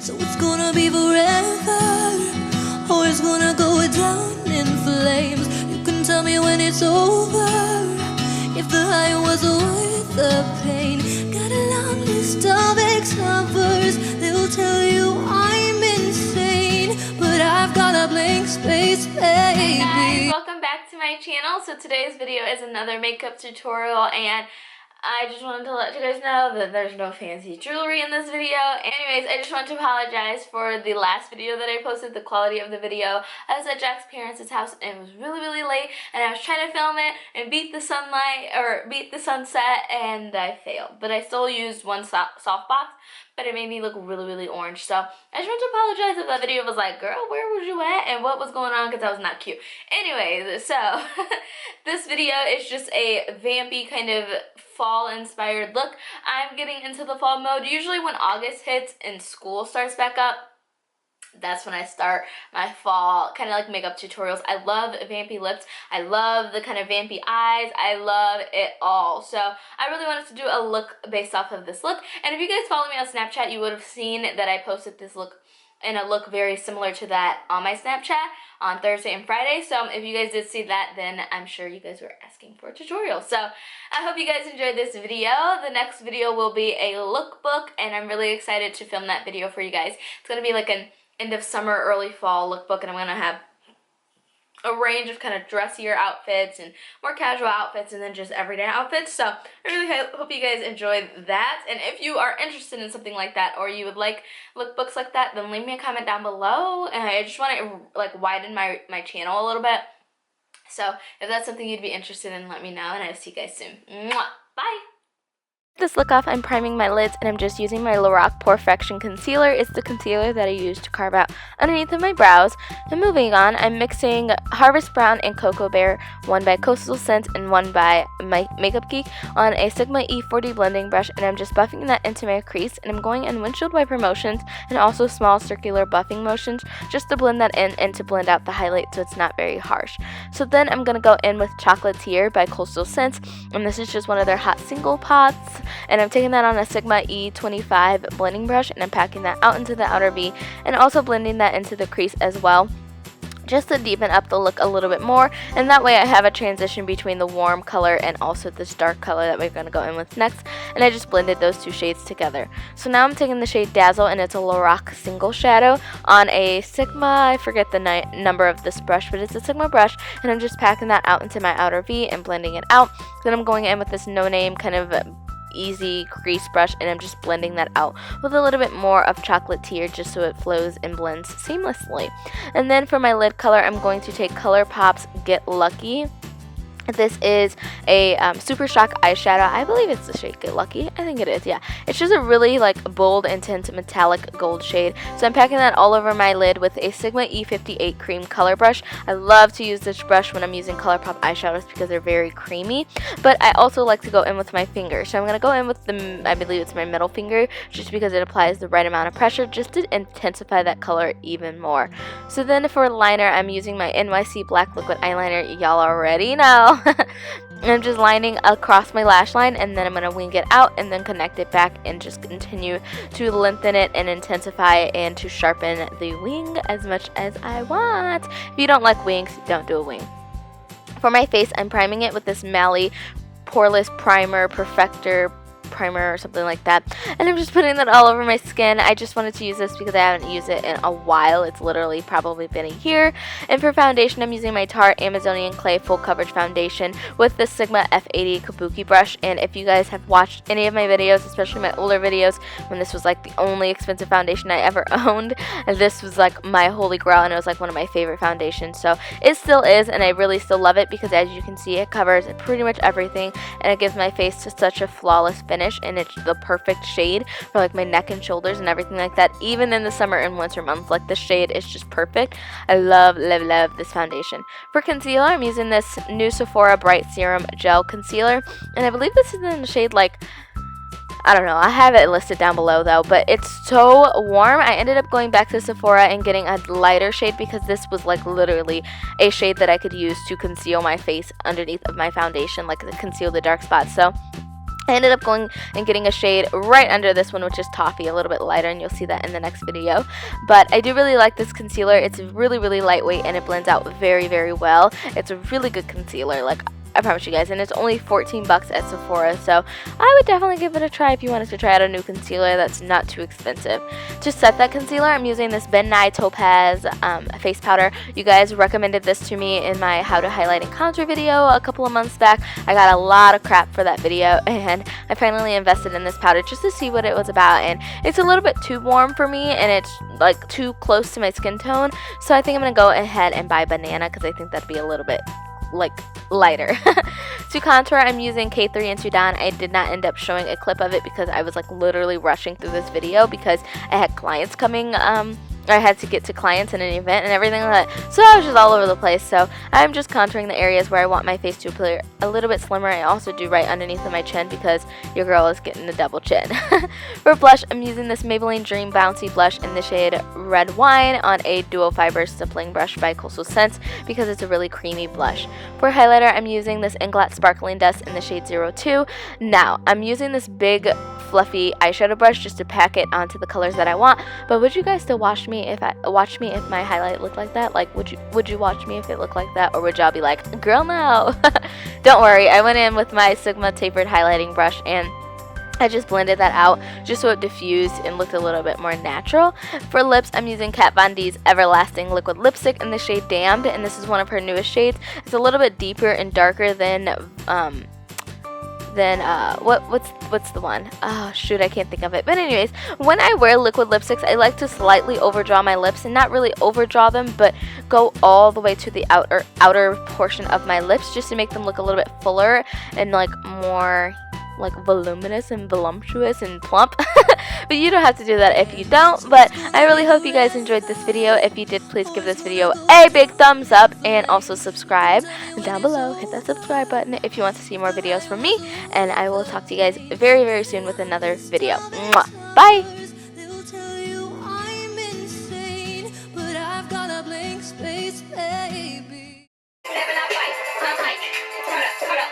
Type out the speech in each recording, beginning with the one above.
So it's gonna be forever, or it's gonna go down in flames. You can tell me when it's over, if the high was worth the pain. Got a long list of ex-lovers, they'll tell you I'm insane, but I've got a blank space, baby. Hey guys, welcome back to my channel. So today's video is another makeup tutorial, and I just wanted to let you guys know that there's no fancy jewelry in this video. Anyways, I just want to apologize for the last video that I posted, the quality of the video. I was at Jack's parents' house and it was really late, and I was trying to film it and beat the sunset, and I failed. But I still used one softbox, but it made me look really orange. So I just want to apologize if that video was like, girl, where was you at and what was going on, because I was not cute. Anyways, so this video is just a vampy kind of fall inspired look. I'm getting into the fall mode. Usually when August hits and school starts back up, that's when I start my fall kind of like makeup tutorials. I love vampy lips. I love the kind of vampy eyes. I love it all. So I really wanted to do a look based off of this look. And if you guys follow me on Snapchat, you would have seen that I posted this look in a look very similar to that on my Snapchat on Thursday and Friday. So if you guys did see that, then I'm sure you guys were asking for a tutorial. So I hope you guys enjoyed this video. The next video will be a lookbook, and I'm really excited to film that video for you guys. It's going to be like an end of summer, early fall lookbook, and I'm going to have a range of kind of dressier outfits and more casual outfits, and then just everyday outfits. So I really hope you guys enjoyed that. And if you are interested in something like that, or you would like lookbooks like that, then leave me a comment down below. And I just want to like widen my channel a little bit. So if that's something you'd be interested in, let me know, and I'll see you guys soon. Mwah! Bye! This look off, I'm priming my lids, and I'm just using my Lorac Perfection Concealer. It's the concealer that I use to carve out underneath of my brows. And moving on, I'm mixing Harvest Brown and Cocoa Bear, one by Coastal Scents and one by Makeup Geek, on a Sigma E40 blending brush, and I'm just buffing that into my crease, and I'm going in windshield wiper motions and also small circular buffing motions just to blend that in and to blend out the highlight so it's not very harsh. So then I'm going to go in with Chocolatier by Coastal Scents, and this is just one of their hot single pots. And I'm taking that on a Sigma E25 blending brush, and I'm packing that out into the outer V and also blending that into the crease as well, just to deepen up the look a little bit more. And that way I have a transition between the warm color and also this dark color that we're going to go in with next. And I just blended those two shades together. So now I'm taking the shade Dazzle, and it's a Lorac single shadow on a Sigma, I forget the number of this brush, but it's a Sigma brush, and I'm just packing that out into my outer V and blending it out. Then I'm going in with this No Name kind of easy crease brush, and I'm just blending that out with a little bit more of Chocolatier just so it flows and blends seamlessly. And then for my lid color, I'm going to take ColourPop's Get Lucky. This is a Super Shock eyeshadow. I believe it's the shade Get Lucky. I think it is, yeah. It's just a really like bold, intense, metallic gold shade. So I'm packing that all over my lid with a Sigma E58 cream color brush. I love to use this brush when I'm using ColourPop eyeshadows because they're very creamy. But I also like to go in with my finger. So I'm going to go in with I believe it's my middle finger, just because it applies the right amount of pressure just to intensify that color even more. So then for liner, I'm using my NYC Black Liquid Eyeliner. Y'all already know. I'm just lining across my lash line, and then I'm going to wing it out and then connect it back and just continue to lengthen it and intensify and to sharpen the wing as much as I want. If you don't like wings, don't do a wing. For my face, I'm priming it with this Mally Poreless Primer Perfector primer or something like that, and I'm just putting that all over my skin. I just wanted to use this because I haven't used it in a while. It's literally probably been a year. And for foundation, I'm using my Tarte Amazonian Clay Full Coverage Foundation with the Sigma F80 Kabuki brush. And if you guys have watched any of my videos, especially my older videos when this was like the only expensive foundation I ever owned, and this was like my holy grail, and it was like one of my favorite foundations. So it still is, and I really still love it because, as you can see, it covers pretty much everything, and it gives my face just such a flawless finish, and it's the perfect shade for like my neck and shoulders and everything like that. Even in the summer and winter months, like this shade is just perfect. I love this foundation. For concealer, I'm using this new Sephora Bright Serum Gel Concealer, and I believe this is in the shade like, I don't know, I have it listed down below though, but it's so warm. I ended up going back to Sephora and getting a lighter shade because this was like literally a shade that I could use to conceal my face underneath of my foundation, like to conceal the dark spots. So I ended up going and getting a shade right under this one, which is Toffee, a little bit lighter, and you'll see that in the next video. But I do really like this concealer. It's really, really lightweight, and it blends out very, very well. It's a really good concealer, like I promise you guys, and it's only 14 bucks at Sephora, so I would definitely give it a try if you wanted to try out a new concealer that's not too expensive. To set that concealer, I'm using this Ben Nye Topaz face powder. You guys recommended this to me in my How to Highlight and Contour video a couple of months back. I got a lot of crap for that video, and I finally invested in this powder just to see what it was about, and it's a little bit too warm for me, and it's like too close to my skin tone, so I think I'm going to go ahead and buy Banana because I think that'd be a little bit like lighter. To contour, I'm using K3 and Sudan. I did not end up showing a clip of it because I was like literally rushing through this video because I had clients coming, I had to get to clients in an event and everything like that, so I was just all over the place. So I'm just contouring the areas where I want my face to appear a little bit slimmer. I also do right underneath of my chin because your girl is getting a double chin. For blush, I'm using this Maybelline Dream Bouncy blush in the shade Red Wine on a dual fiber stippling brush by Coastal Scents because it's a really creamy blush. For highlighter, I'm using this Inglot Sparkling Dust in the shade 02. Now, I'm using this big fluffy eyeshadow brush just to pack it onto the colors that I want, but would you guys still watch me if my highlight looked like that? Like, would you watch me if it looked like that, or would y'all be like, girl, no? Don't worry, I went in with my Sigma tapered highlighting brush and I just blended that out just so it diffused and looked a little bit more natural. For lips, I'm using Kat Von D's Everlasting Liquid Lipstick in the shade Damned, and this is one of her newest shades. It's a little bit deeper and darker than what's the one? Oh shoot, I can't think of it. But anyways, when I wear liquid lipsticks, I like to slightly overdraw my lips, and not really overdraw them, but go all the way to the outer portion of my lips just to make them look a little bit fuller and like more like voluminous and voluptuous and plump. But you don't have to do that if you don't. But I really hope you guys enjoyed this video. If you did, please give this video a big thumbs up and also subscribe. And down below, hit that subscribe button if you want to see more videos from me. And I will talk to you guys very, very soon with another video. Mwah. Bye! They'll tell you I'm insane, but I've got a blank space, baby.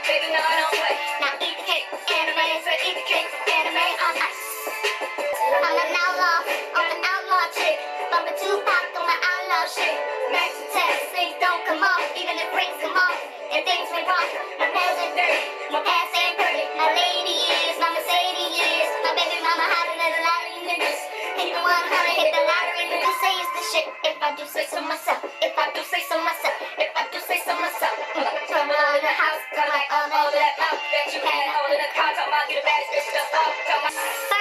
Baby, no, I don't play. Now eat the cake, anime, so eat the cake, anime on ice. I'm an outlaw chick, bumping Tupac on my outlaw shit. Max and test, things don't come off, even if rings come off, and things went wrong. My nails ain't dirty, my pants ain't perfect. My lady is, my Mercedes is, my baby mama hotter than a lot of you niggas. Even 100 hit the lottery, nigga say it's the shit. If I do say so myself, if I do say so myself, if I do say so myself. Turn around in the house, come like all that mouth that you had holding the car, talking about you the baddest bitch just off.